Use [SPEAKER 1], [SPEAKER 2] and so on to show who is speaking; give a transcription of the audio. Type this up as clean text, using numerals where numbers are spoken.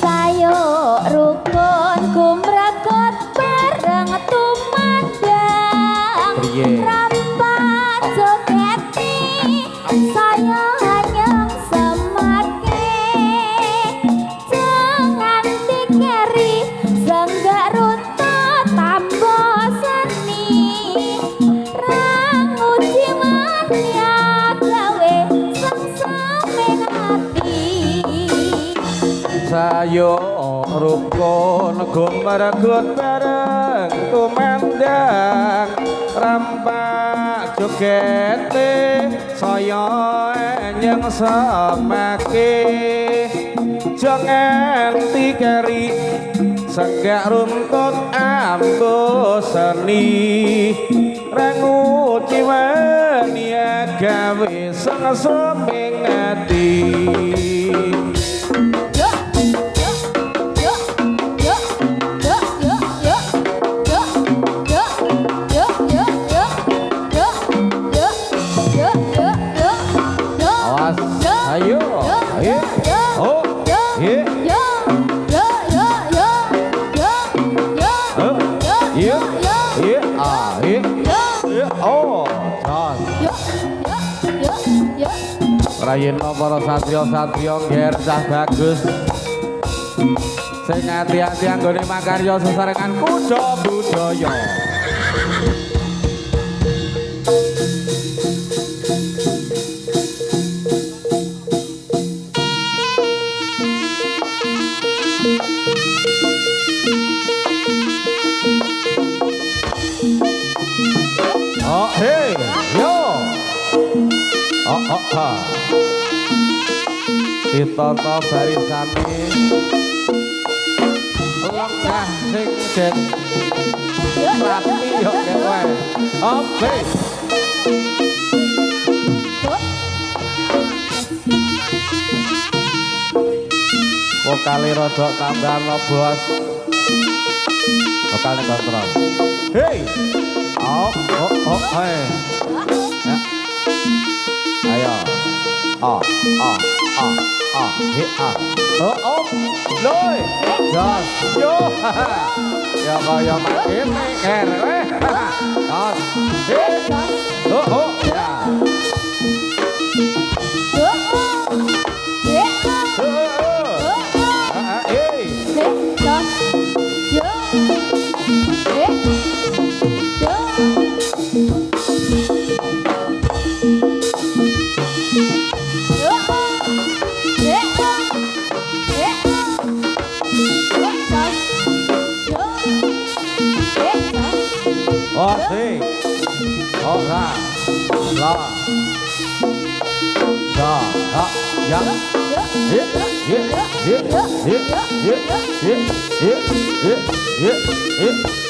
[SPEAKER 1] Sayo rukun kumrakot bareng tumandang rapat jogeti saya hanya semakin jangan dikeri senggak runtut tambah seni rangu jiwan ya gawe sesame hati
[SPEAKER 2] sayo rukun gumaragut bareng tumandang rampak jogete saya enyeng semake jangan tikeri senggak runtut ambo seni rangu ciwan ya gawe sesame hati ayo ayo oh ye oh Rayena para satriya-satriya ngger cah bagus sing ati-ati anggone makarya sesarengan kuda budaya oh hey yo oh oh ha ditata barisane lenggah sing den rapi yo kowe oke vokale rada tambah bos vokale kontrol hey oh oh oh hey ya ayo oh oh oh oh he ah oh oh loy jas yo ya kaya makin ker jas he oh oh ya oh si oh ra la da ha ya ye ye ye ye ye ye ye ye ye ye